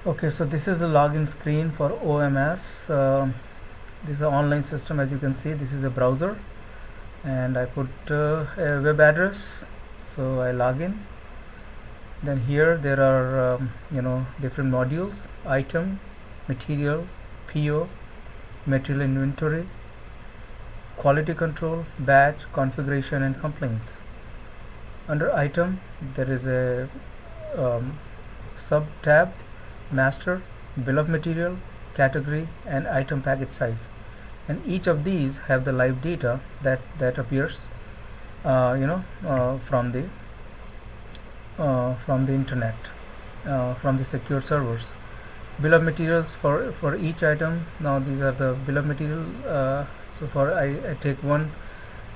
Okay, so this is the login screen for OMS. This is an online system. As you can see, this is a browser, and I put a web address, so I log in. Then here there are different modules: item, material, PO, material inventory, quality control, batch, configuration, and complaints. Under item there is a sub tab: master, bill of material, category, and item package size. And each of these have the live data that appears from the internet, from the secure servers. Bill of materials for each item. Now these are the bill of material. So for I take one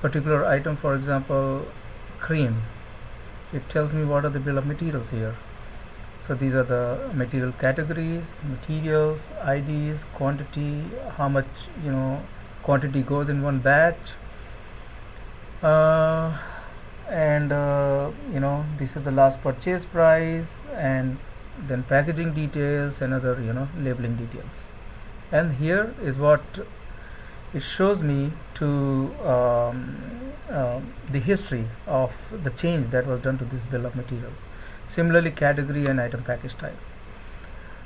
particular item, for example, cream. So it tells me what are the bill of materials here. So these are the material categories, materials, IDs, quantity, how much quantity goes in one batch, and this is the last purchase price, and then packaging details and other labeling details. And here is what it shows me to the history of the change that was done to this bill of material. Similarly, category and item package type.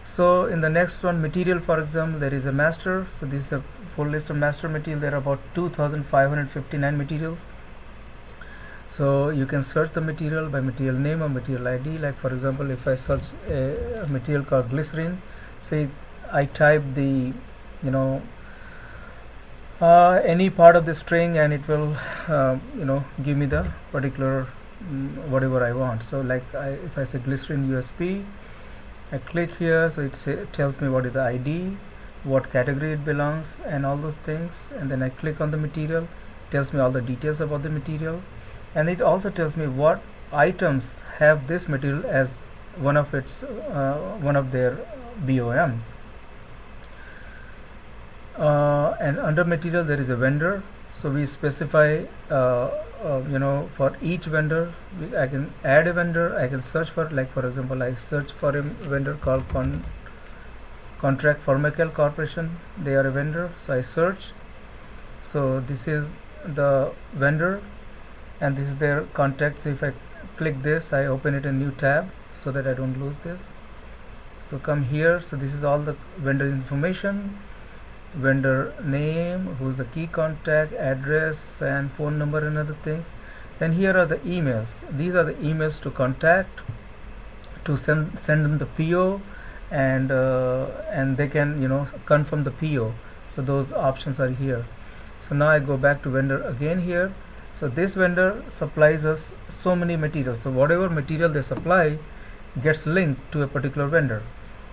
So in the next one, material, for example, there is a master. So this is a full list of master material. There are about 2559 materials. So you can search the material by material name or material ID. Like for example, if I search a material called glycerin, say I type the any part of the string, and it will give me the particular whatever I want. So like if I say glycerin USP, I click here, so it tells me what is the ID, what category it belongs, and all those things. And then I click on the material, it tells me all the details about the material, and it also tells me what items have this material as one of their BOM. And under material there is a vendor. So we specify for each vendor I can add a vendor. I can search for, like for example, I search for a vendor called Contract Pharmacal Corporation. They are a vendor, so I search. So this is the vendor, and this is their contact. So if I click this, I open it in a new tab so that I don't lose this. So come here. So this is all the vendor information: vendor name, who's the key contact, address, and phone number, and other things. Then here are the emails. These are the emails to contact, to send them the PO, and they can confirm the PO. So those options are here. So now I go back to vendor again here. So this vendor supplies us so many materials. So whatever material they supply gets linked to a particular vendor.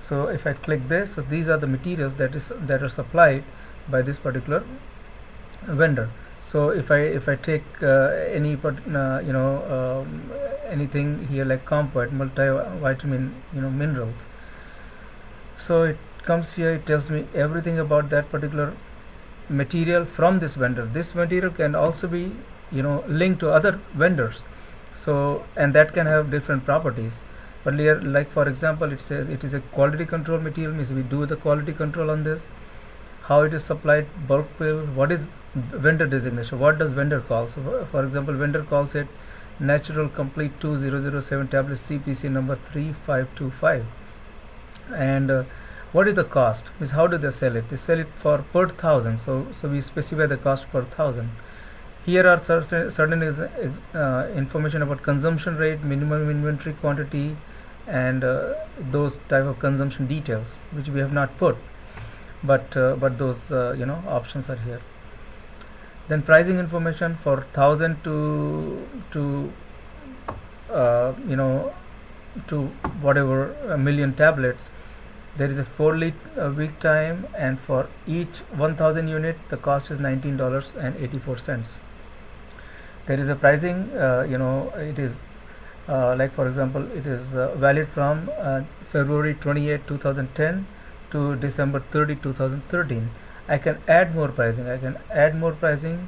So if I click this, so these are the materials that are supplied by this particular vendor. So if I take anything here like compound, multivitamin, minerals. So it comes here, it tells me everything about that particular material from this vendor. This material can also be linked to other vendors. So, and that can have different properties. But here, like for example, it says it is a quality control material, means we do the quality control on this. How it is supplied, bulk bill, what is vendor designation, what does vendor call. So for example, vendor calls it Natural Complete 2007 tablet CPC number 3525. And what is the cost, means how do they sell it? They sell it for per thousand. So we specify the cost per thousand. Here are certain information about consumption rate, minimum inventory quantity, and those type of consumption details, which we have not put, but those options are here. Then pricing information for 1000 to whatever a million tablets. There is a 4-week time, and for each 1000 unit the cost is $19.84. There is a pricing, it is like for example, it is valid from February 28, 2010 to December 30, 2013. I can add more pricing.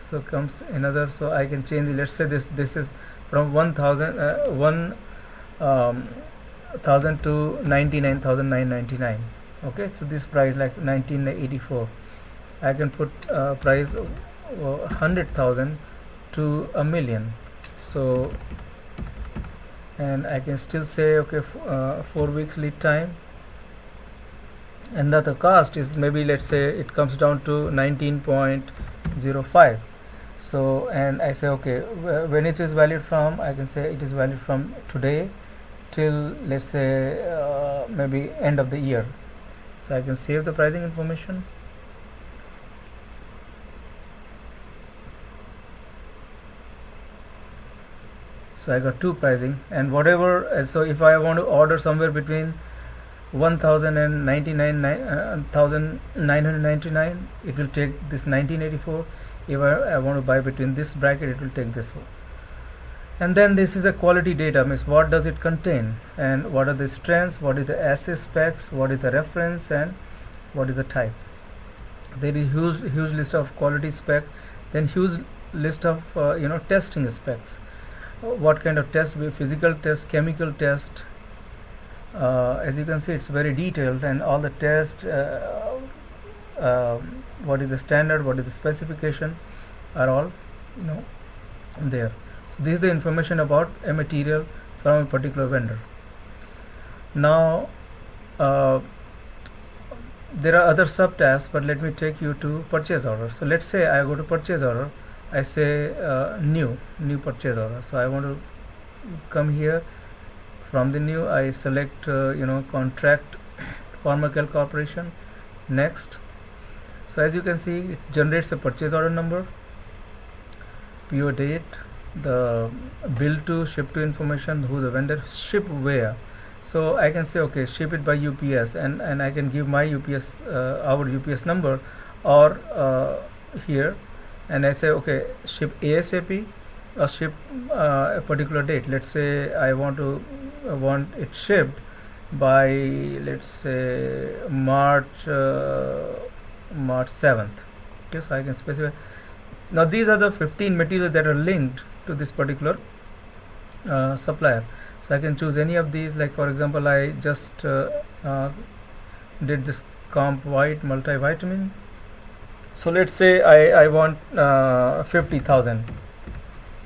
So comes another, so I can change, let's say this is from 1000 one 1000 to 99,999. Okay, so this price like 1984. I can put price 100,000 to a million. So, and I can still say okay, 4 weeks lead time, and the cost is maybe, let's say it comes down to 19.05. So, and I say okay, when it is valid from, I can say it is valid from today till, let's say maybe end of the year. So I can save the pricing information. So I got two pricing, and whatever, so if I want to order somewhere between 1000 and 1999, it will take this 1984. If I want to buy between this bracket, it will take this one. And then this is the quality data, means what does it contain, and what are the strengths, what is the assay specs, what is the reference, and what is the type. There is huge list of quality spec, then huge list of testing specs. What kind of test, physical test, chemical test. As you can see, it's very detailed, and all the test, what is the standard, what is the specification, are all there. So this is the information about a material from a particular vendor. Now there are other subtabs, but let me take you to purchase order. So let's say I go to purchase order, I say new purchase order. So I want to come here. From the new, I select contract Pharmacell Corporation. Next. So as you can see, it generates a purchase order number, PO date, the bill to, ship to information, who the vendor, ship where. So I can say okay, ship it by UPS, and I can give my UPS our UPS number, or here, and I say okay, ship ASAP, or ship a particular date. Let's say I want it shipped by, let's say March 7th. Okay, so I can specify. Now these are the 15 materials that are linked to this particular supplier. So I can choose any of these. Like for example, I just did this Comp White multivitamin. So let's say I want 50,000.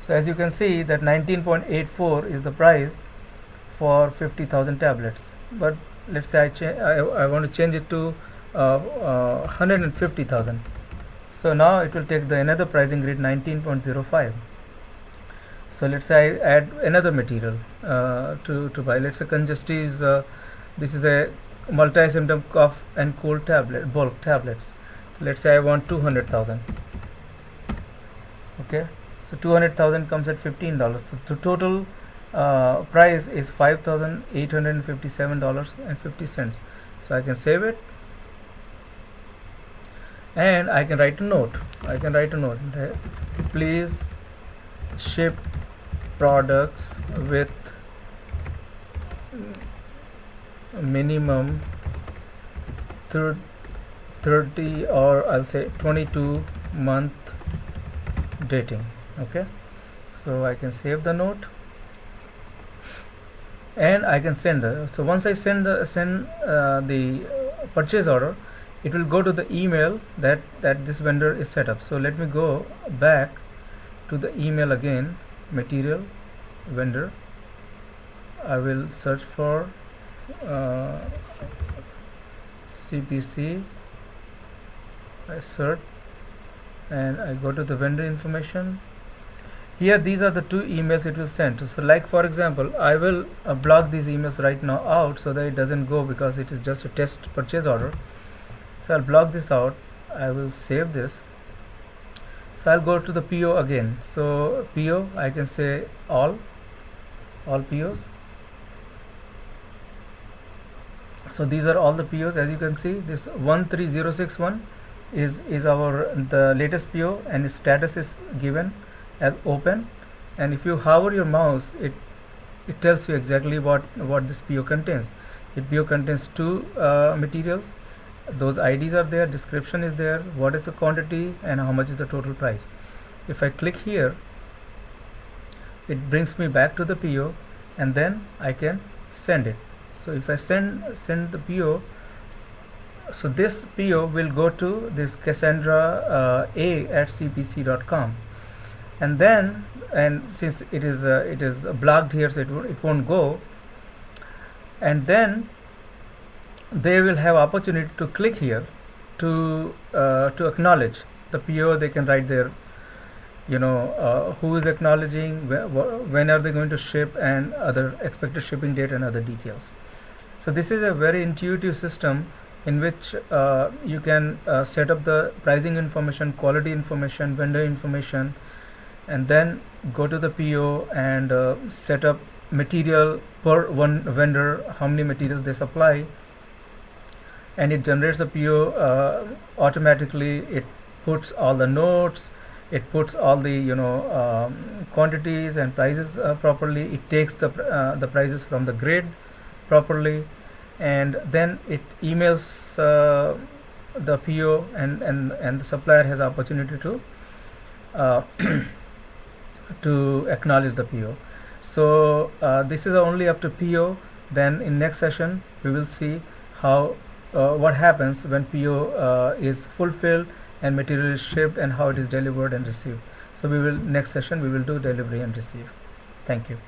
So as you can see that 19.84 is the price for 50,000 tablets. But let's say I want to change it to 150,000. So now it will take the another pricing grid 19.05. So let's say I add another material to buy. Let's say Congestis, this is a multi-symptom cough and cold tablet, bulk tablets. Let's say I want 200,000. Okay, so 200,000 comes at $15. So the total price is $5,857.50. So I can save it, and I can write a note. Please ship products with minimum 30 or I'll say 22 month dating. Okay, so I can save the note, and I can send so once I send the purchase order, it will go to the email that this vendor is set up. So let me go back to the email again, material vendor. I will search for CPC. I search and I go to the vendor information. Here these are the two emails it will send. So like for example, I will block these emails right now out so that it doesn't go, because it is just a test purchase order. So I'll block this out. I will save this. So I'll go to the PO again. So PO, I can say all POs. So these are all the POs. As you can see, this 13061 is the latest PO, and its status is given as open. And if you hover your mouse, it tells you exactly what this PO contains. It PO contains two materials. Those IDs are there, description is there, what is the quantity and how much is the total price. If I click here, it brings me back to the PO, and then I can send it. So if I send the PO, so this PO will go to this Cassandra a@cpc.com, and then, and since it is blocked here, so it won't go, and then they will have opportunity to click here to acknowledge the PO. They can write their, who is acknowledging, when are they going to ship, and other expected shipping date and other details. So this is a very intuitive system in which you can set up the pricing information, quality information, vendor information, and then go to the PO and set up material per one vendor, how many materials they supply, and it generates a PO automatically. It puts all the notes, it puts all the quantities and prices properly. It takes the prices from the grid properly, and then it emails the PO, and the supplier has opportunity to to acknowledge the PO. So this is only up to PO. Then in next session we will see how what happens when PO is fulfilled and material is shipped, and how it is delivered and received. So next session we will do delivery and receive. Thank you.